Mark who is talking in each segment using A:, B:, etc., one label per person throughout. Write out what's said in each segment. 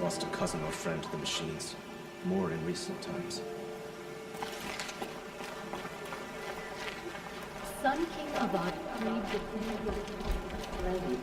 A: Lost a cousin or friend to the machines, more in recent times.
B: Sun King Avad freed the Lady.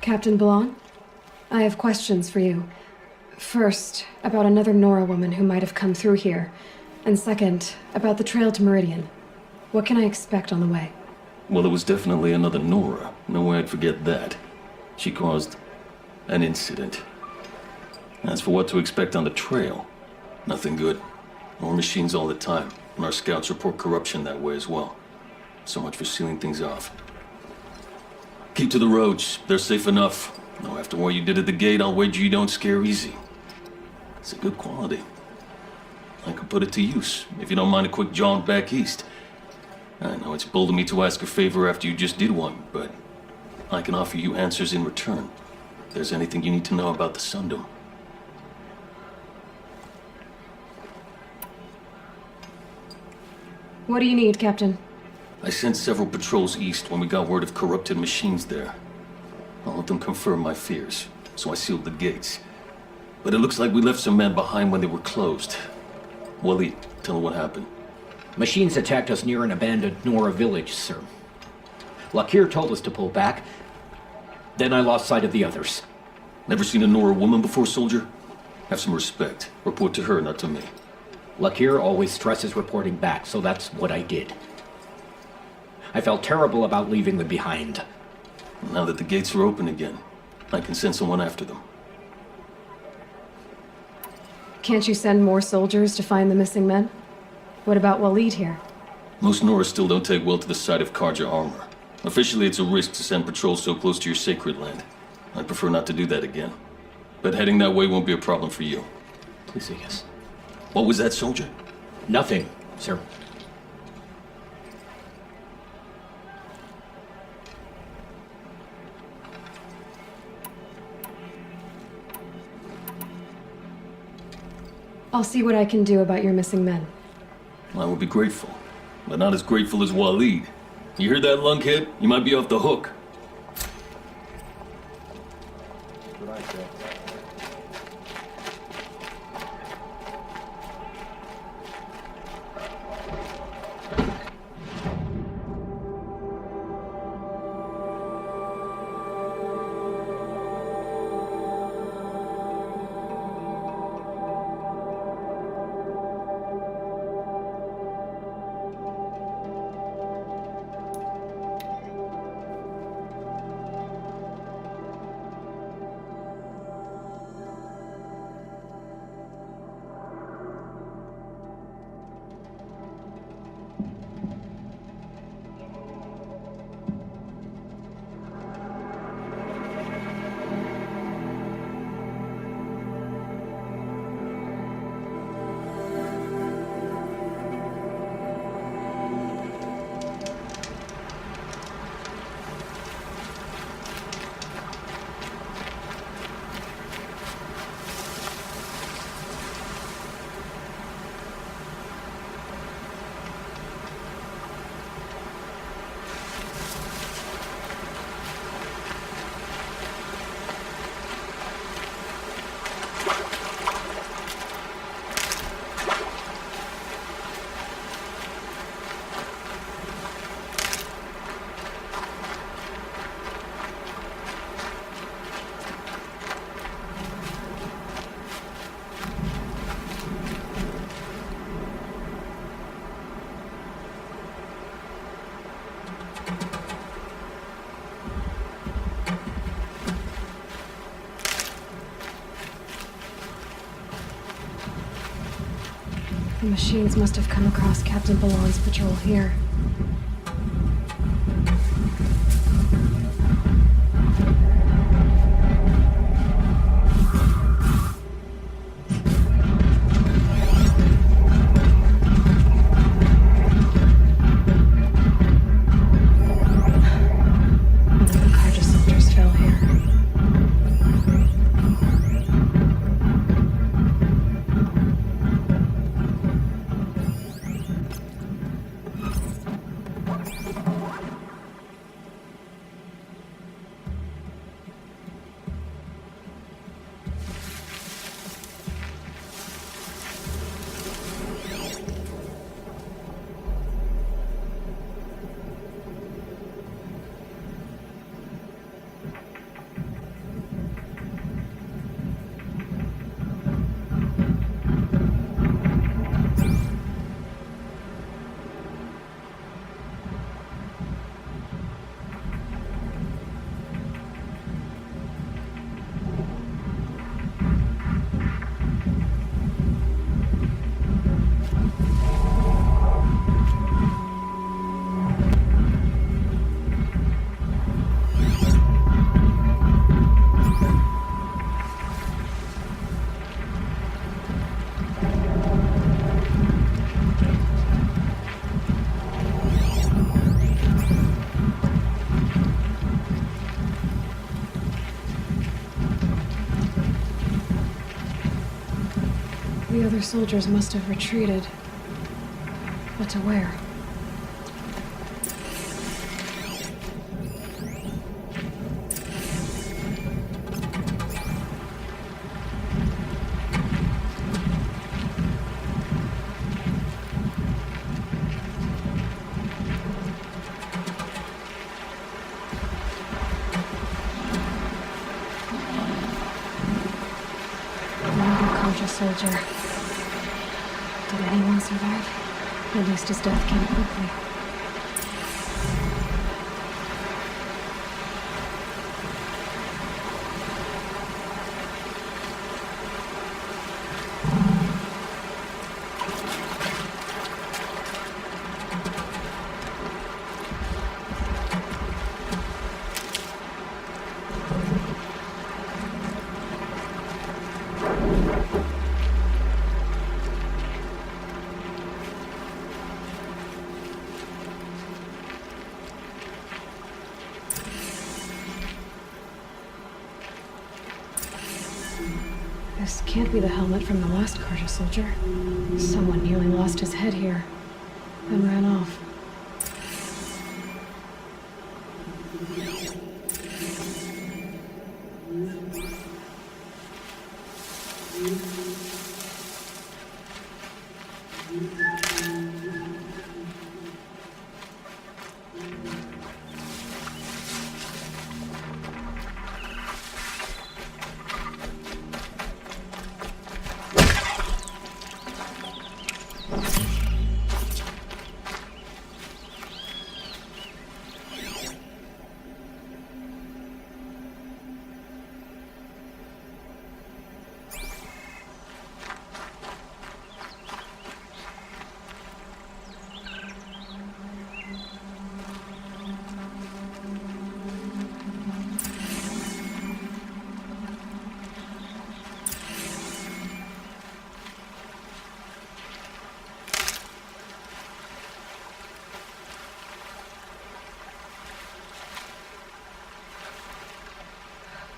C: Captain Blanc, I have questions for you. First, about another Nora woman who might have come through here. And second, about the trail to Meridian. What can I expect on the way?
D: Well, it was definitely another Nora. No way I'd forget that. She caused an incident. As for what to expect on the trail, nothing good. More machines all the time, and our scouts report corruption that way as well. So much for sealing things off. Keep to the roads. They're safe enough. Though after what you did at the gate, I'll wager you don't scare easy. It's a good quality. I could put it to use, if you don't mind a quick jaunt back east. I know it's bold of me to ask a favor after you just did one, but I can offer you answers in return. If there's anything you need to know about the Sundom.
C: What do you need, Captain?
D: I sent several patrols east when we got word of corrupted machines there. All of them confirmed my fears, so I sealed the gates. But it looks like we left some men behind when they were closed. Wally, tell her what happened.
E: Machines attacked us near an abandoned Nora village, sir. Lakir told us to pull back. Then I lost sight of the others.
D: Never seen a Nora woman before, soldier? Have some respect. Report to her, not to me.
E: Lakir always stresses reporting back, so that's what I did. I felt terrible about leaving them behind.
D: Now that the gates are open again, I can send someone after them.
C: Can't you send more soldiers to find the missing men? What about Waleed here?
D: Most Nora still don't take well to the sight of Karja armor. Officially, it's a risk to send patrols so close to your sacred land. I'd prefer not to do that again. But heading that way won't be a problem for you.
E: Please, yes.
D: What was that, soldier?
E: Nothing, sir.
C: I'll see what I can do about your missing men.
D: I would be grateful, but not as grateful as Waleed. You heard that, lunkhead? You might be off the hook.
A: That's what I said.
C: The machines must have come across Captain Ballon's patrol here. One of the Karja soldiers fell here. The other soldiers must have retreated. But to where? Soldier. Did anyone survive? At least his death came quickly. This can't be the helmet from the last Carja soldier. Someone nearly lost his head here, then ran off.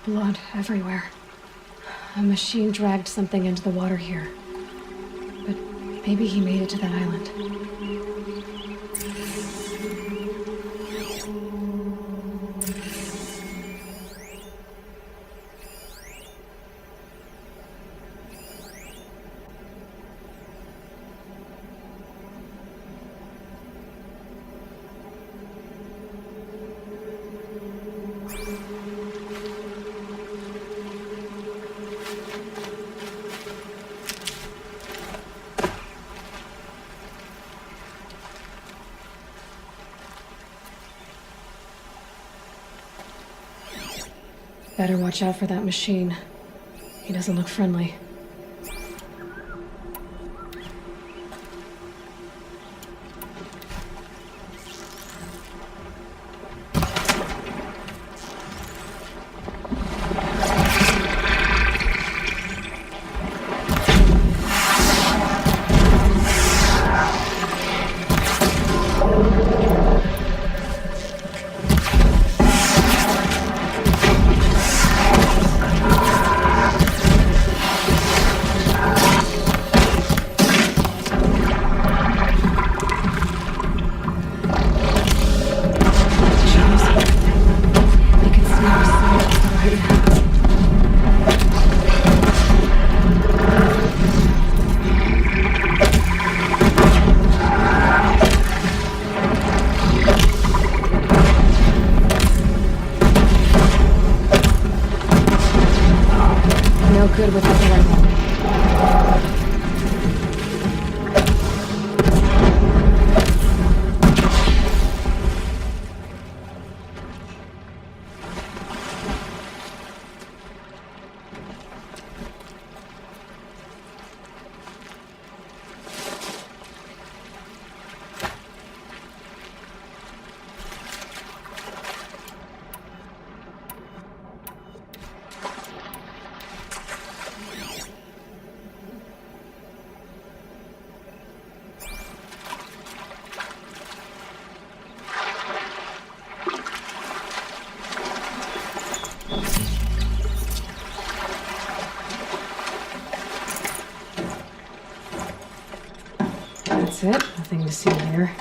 C: Blood everywhere. A machine dragged something into the water here. But maybe he made it to that island. Better watch out for that machine. He doesn't look friendly. Good without the rifle. it. Nothing to see here.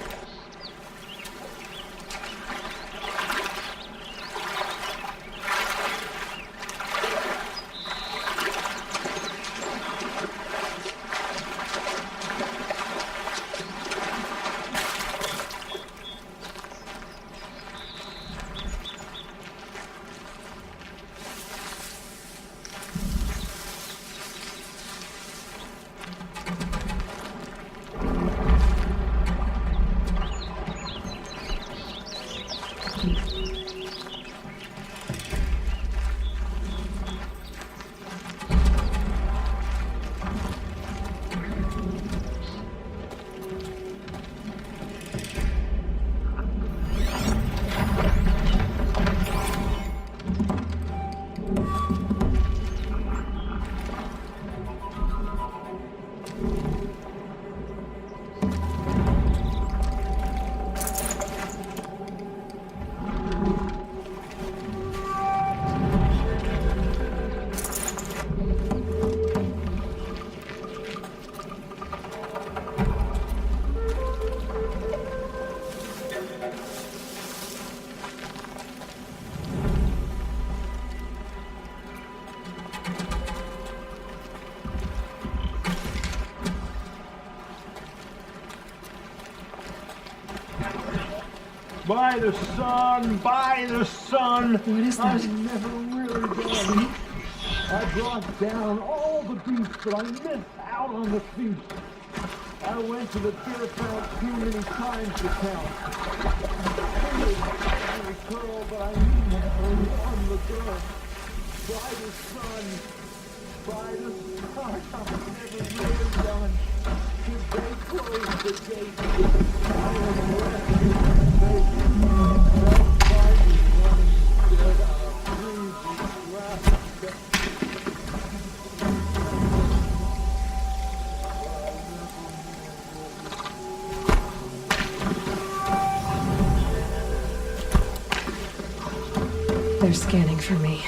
F: By the sun, by the sun.
C: What is that?
F: I've never really done. I brought down all the beasts, but I missed out on the feast. I went to the beer fount too many times to count. Every curl, but I never won the girl. By the sun, I've never really done. Did they close the gate? I am left in the face.
C: They're scanning for me.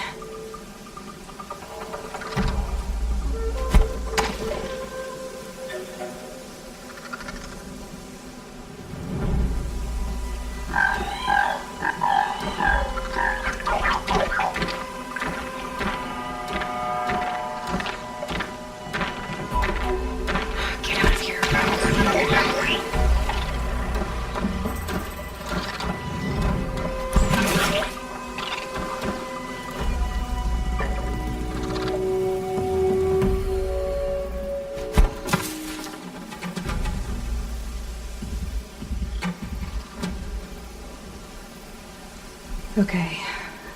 C: Get out of here. Okay,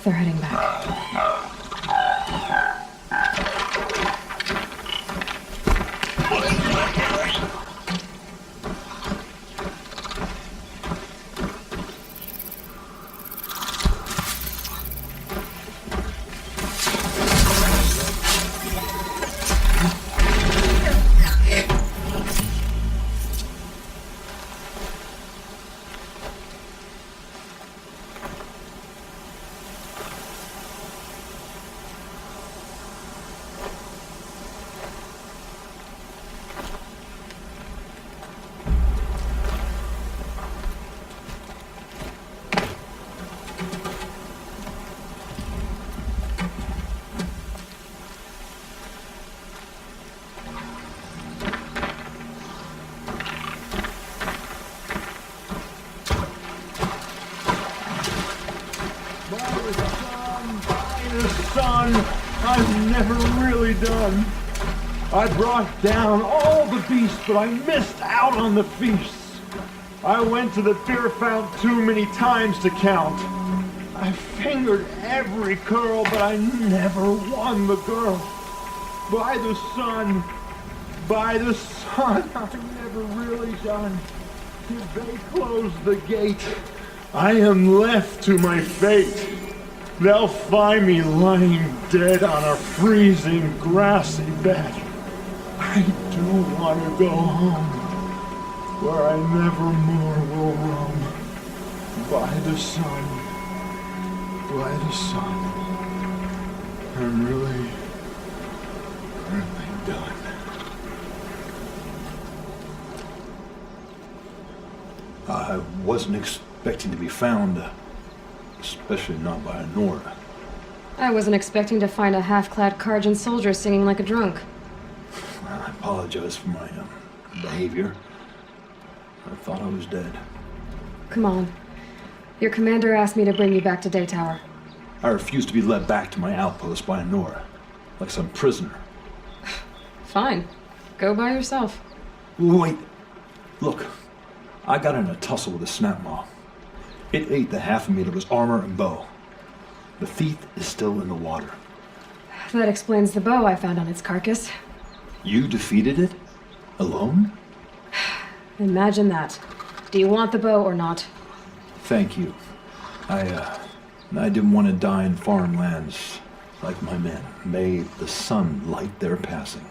C: they're heading back.
F: Son, I've never really done. I brought down all the beasts, but I missed out on the feasts. I went to the beer fount too many times to count. I fingered every curl, but I never won the girl. By the sun, I've never really done. Till they close the gate, I am left to my fate. They'll find me lying dead on a freezing grassy bed. I do want to go home, where I never more will roam. By the sun, I'm really done. I wasn't expecting to be found, especially not by a Nora.
C: I wasn't expecting to find a half-clad Karjan soldier singing like a drunk.
F: I apologize for my behavior. I thought I was dead.
C: Come on. Your commander asked me to bring you back to Daytower.
F: I refused to be led back to my outpost by a Nora, like some prisoner.
C: Fine. Go by yourself.
F: Wait. Look, I got in a tussle with a snapmaw. It ate the half of me that was armor and bow. The thief is still in the water.
C: That explains the bow I found on its carcass.
F: You defeated it? Alone?
C: Imagine that. Do you want the bow or not?
F: Thank you. I didn't want to die in foreign lands like my men. May the sun light their passing.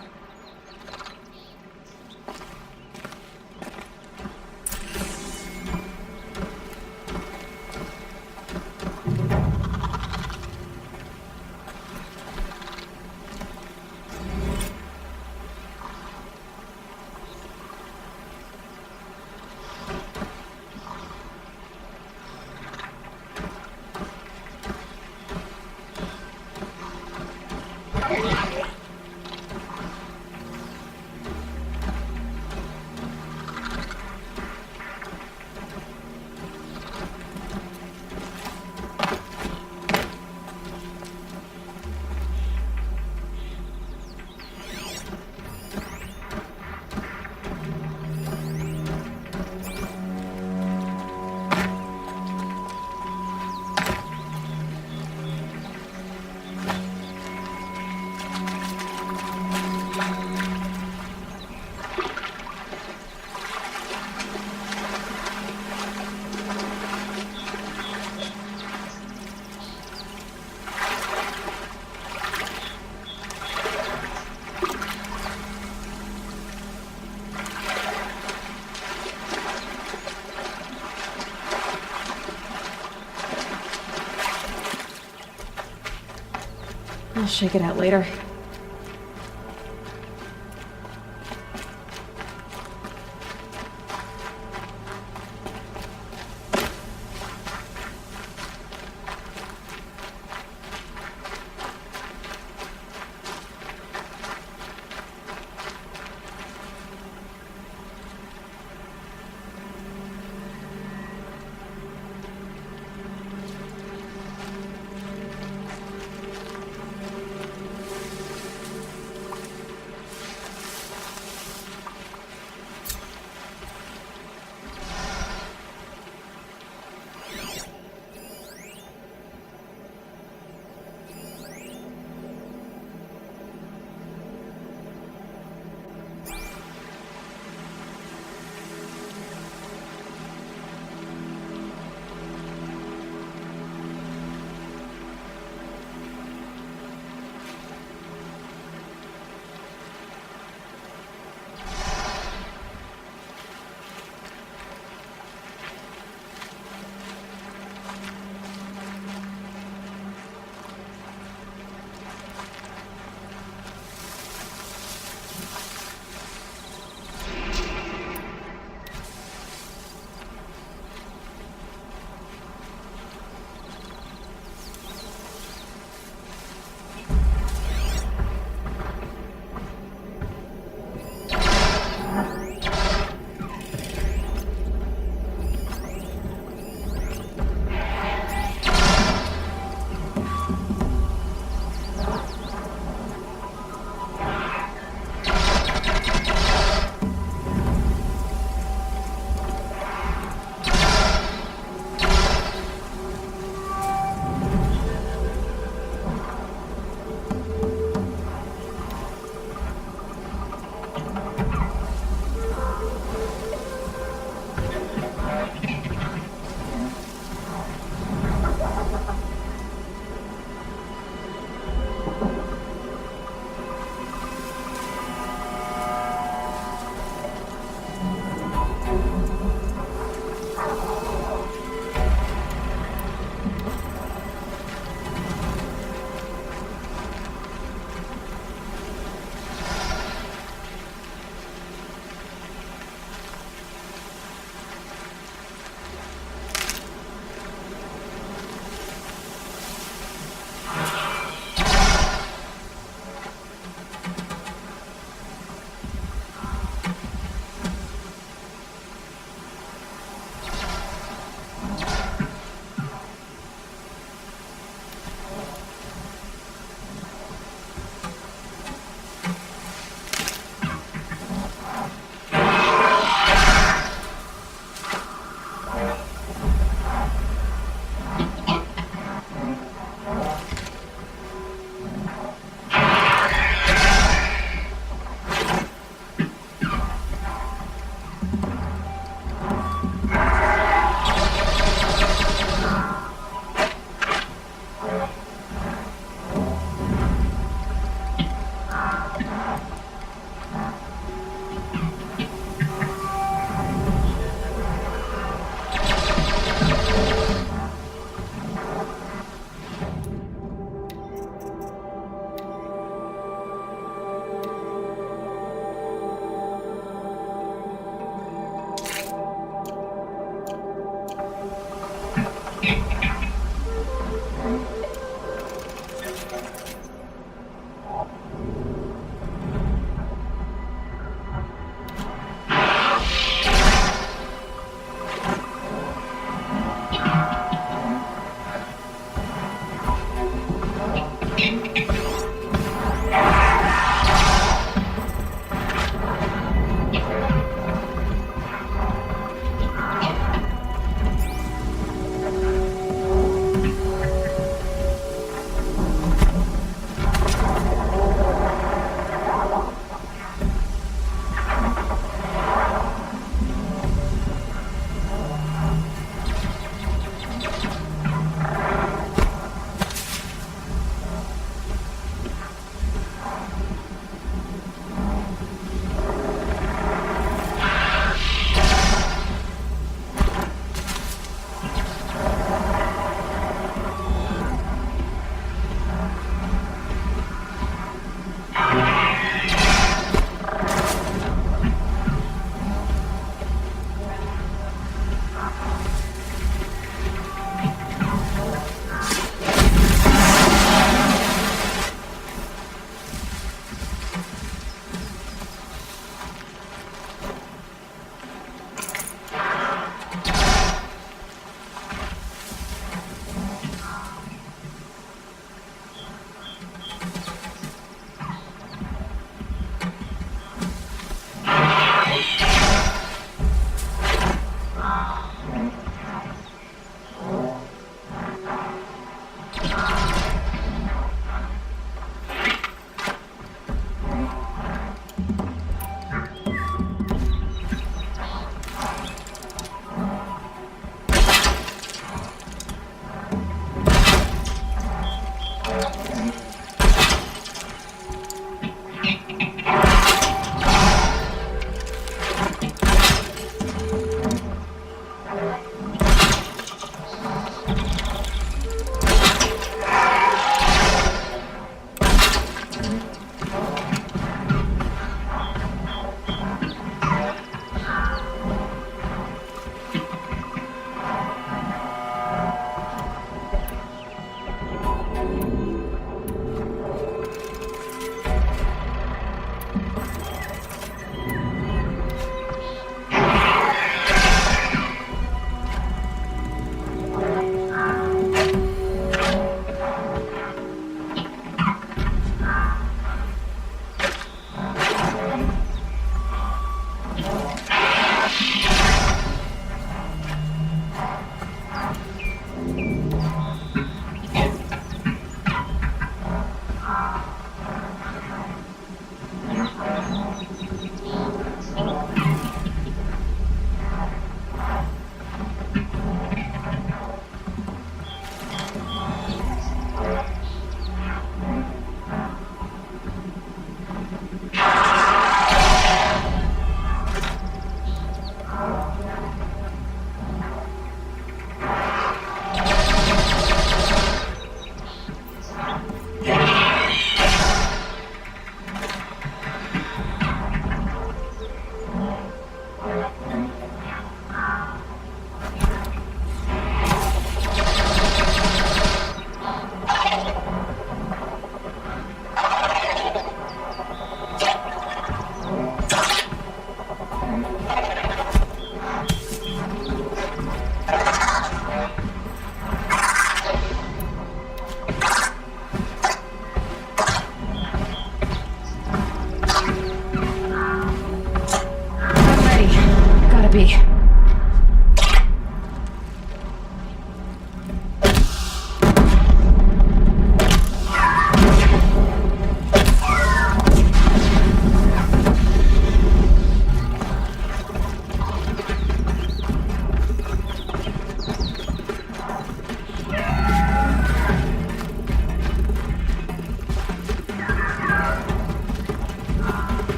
C: I'll shake it out later.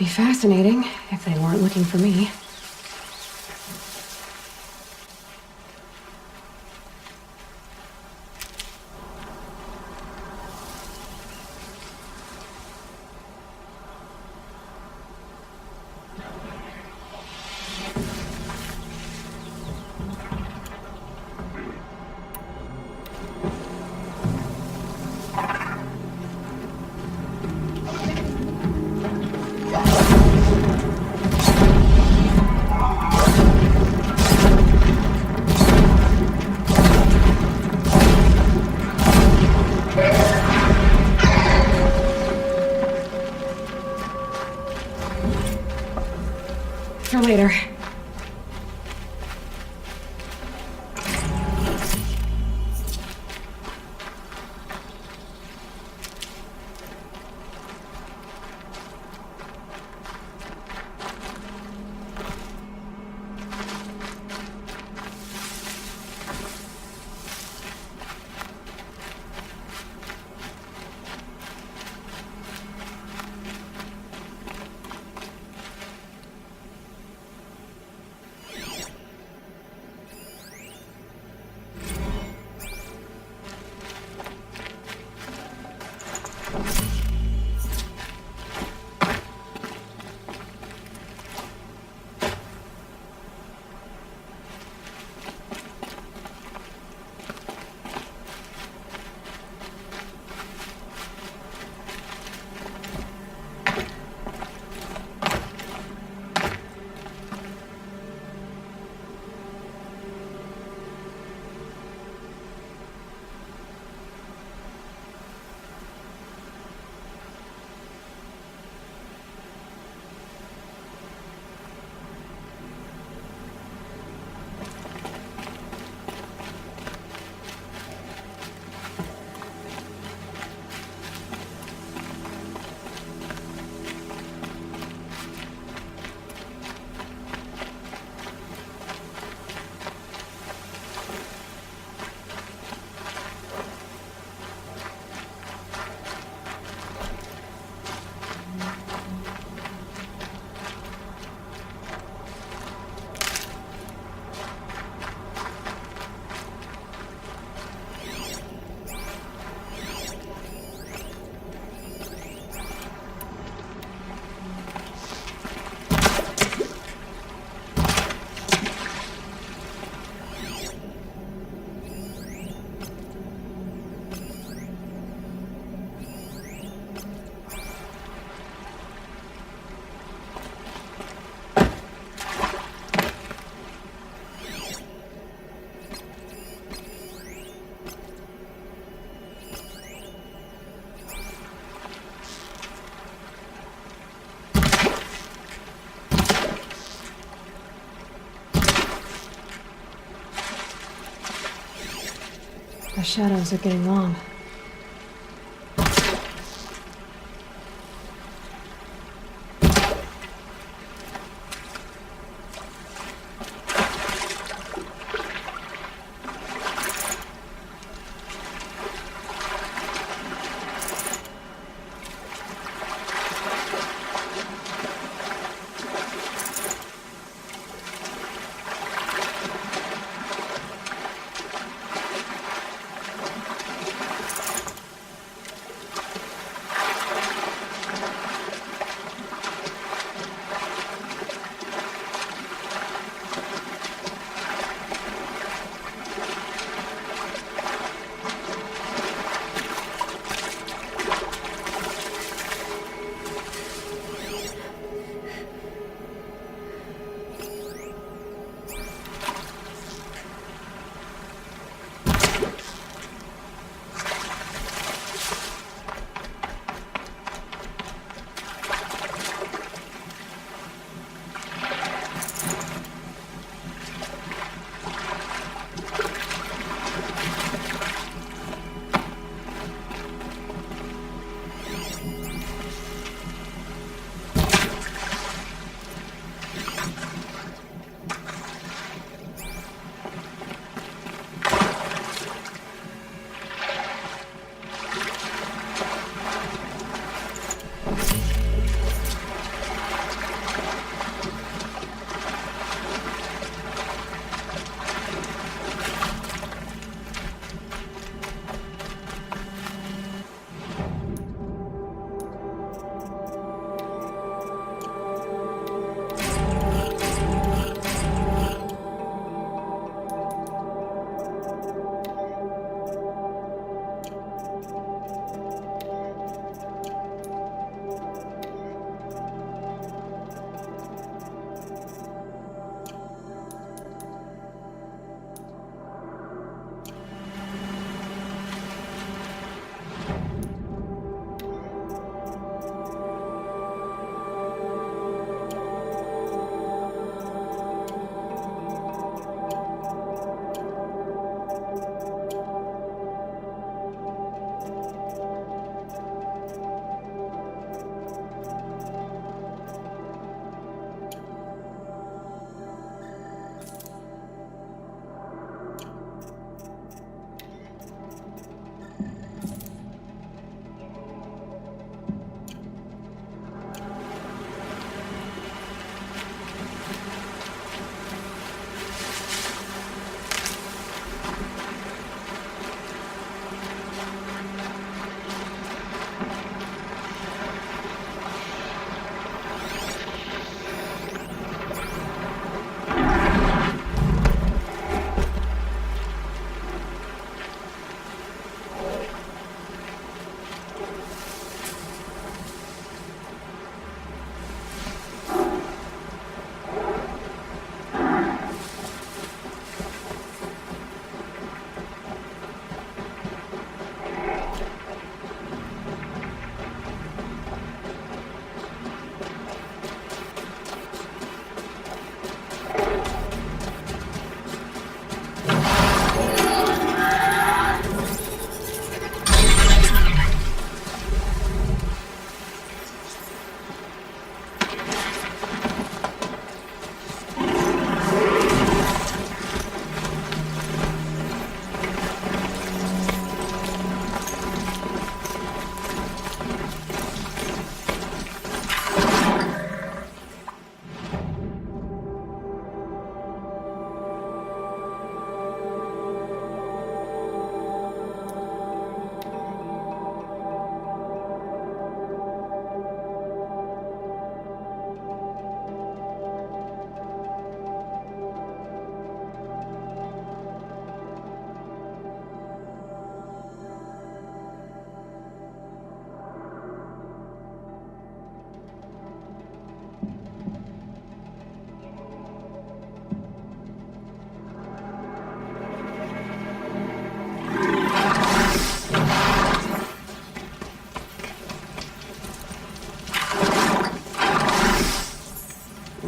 C: Be fascinating if they weren't looking for me. For later. The shadows are getting long.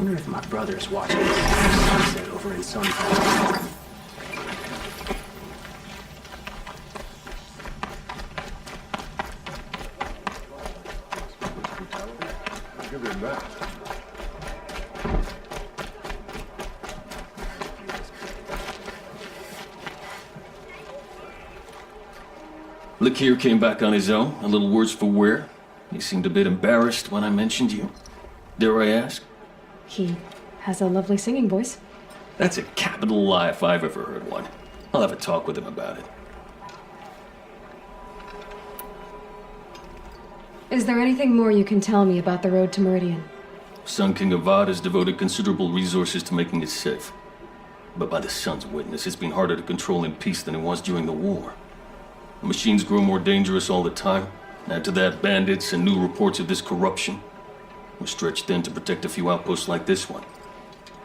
A: wonder if my brother's watching this sunset over in Sunflower.
F: give him that.
D: Lakir came back on his own, a little worse for wear. He seemed a bit embarrassed when I mentioned you. Dare I ask?
C: He has a lovely singing voice.
D: That's a capital lie if I've ever heard one. I'll have a talk with him about it.
C: Is there anything more you can tell me about the road to Meridian?
D: Sun King Avad has devoted considerable resources to making it safe. But by the Sun's witness, it's been harder to control in peace than it was during the war. The machines grow more dangerous all the time. Add to that bandits and new reports of this corruption. We're stretched thin to protect a few outposts like this one.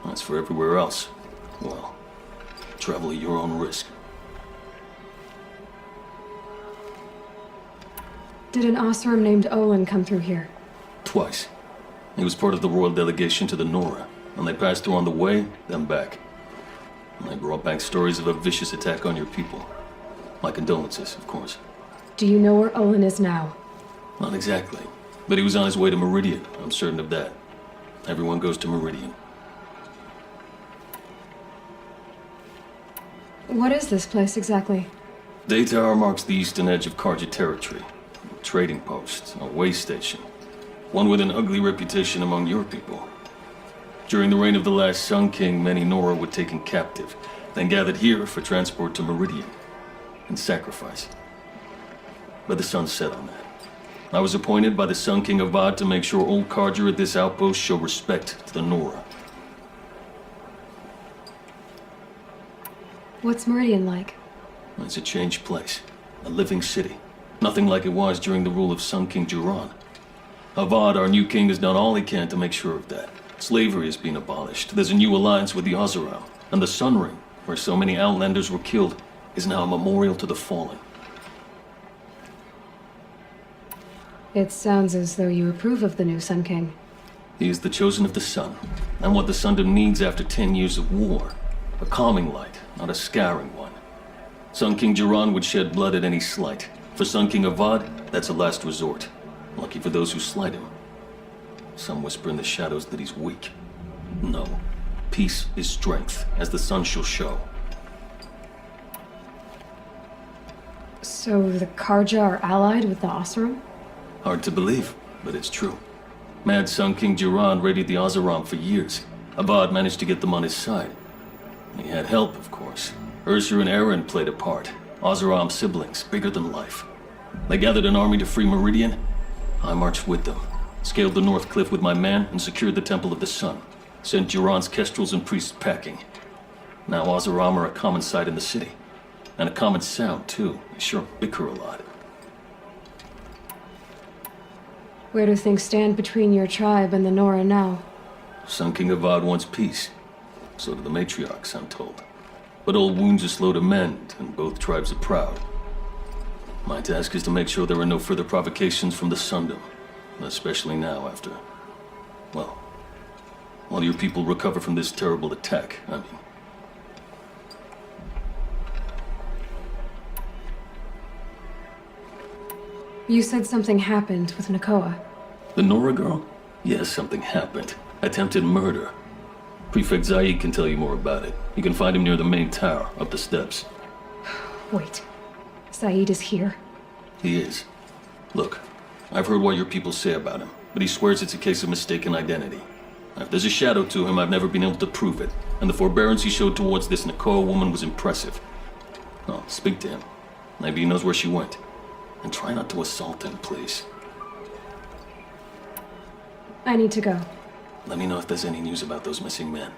D: As for everywhere else, well, travel at your own risk.
C: Did an Oseram named Olin come through here?
D: Twice. He was part of the royal delegation to the Nora, and they passed through on the way, then back. And they brought back stories of a vicious attack on your people. My condolences, of course.
C: Do you know where Olin is now?
D: Not exactly, but he was on his way to Meridian, I'm certain of that. Everyone goes to Meridian.
C: What is this place exactly?
D: Daytower marks the eastern edge of Karja territory. A trading post, a way station. One with an ugly reputation among your people. During the reign of the last Sun King, many Nora were taken captive, then gathered here for transport to Meridian, and sacrifice. But the sun set on that. I was appointed by the Sun King Avad to make sure old Karja at this outpost show respect to the Nora.
C: What's Meridian like?
D: It's a changed place. A living city. Nothing like it was during the rule of Sun King Jiran. Avad, our new king, has done all he can to make sure of that. Slavery has been abolished. There's a new alliance with the Oseram. And the Sun Ring, where so many Outlanders were killed, is now a memorial to the fallen.
C: It sounds as though you approve of the new Sun King.
D: He is the chosen of the sun, and what the Sundom needs after 10 years of war. A calming light, not a scouring one. Sun King Jiran would shed blood at any slight. For Sun King Avad, that's a last resort. Lucky for those who slight him. Some whisper in the shadows that he's weak. No. Peace is strength, as the sun shall show.
C: So the Karja are allied with the Oseram?
D: Hard to believe, but it's true. Mad Sun King Jiran raided the Oseram for years. Avad managed to get them on his side. He had help, of course. Ursur and Aaron played a part. Oseram siblings, bigger than life. They gathered an army to free Meridian. I marched with them, scaled the North Cliff with my men, and secured the Temple of the Sun. Sent Jiran's kestrels and priests packing. Now Oseram are a common sight in the city. And a common sound, too. They sure bicker a lot.
C: Where do things stand between your tribe and the Nora now?
D: Sun King Avad wants peace. So do the matriarchs, I'm told. But old wounds are slow to mend, and both tribes are proud. My task is to make sure there are no further provocations from the Sundom. Especially now after... well... while your people recover from this terrible attack, I mean.
C: You said something happened with Nakoa.
D: The Nora girl? Yes, something happened. Attempted murder. Prefect Zaid can tell you more about it. You can find him near the main tower, up the steps.
C: Wait. Zaid is here?
D: He is. Look, I've heard what your people say about him, but he swears it's a case of mistaken identity. If there's a shadow to him, I've never been able to prove it, and the forbearance he showed towards this Nakoa woman was impressive. Oh, speak to him. Maybe he knows where she went. And try not to assault him, please.
C: I need to go.
D: Let me know if there's any news about those missing men.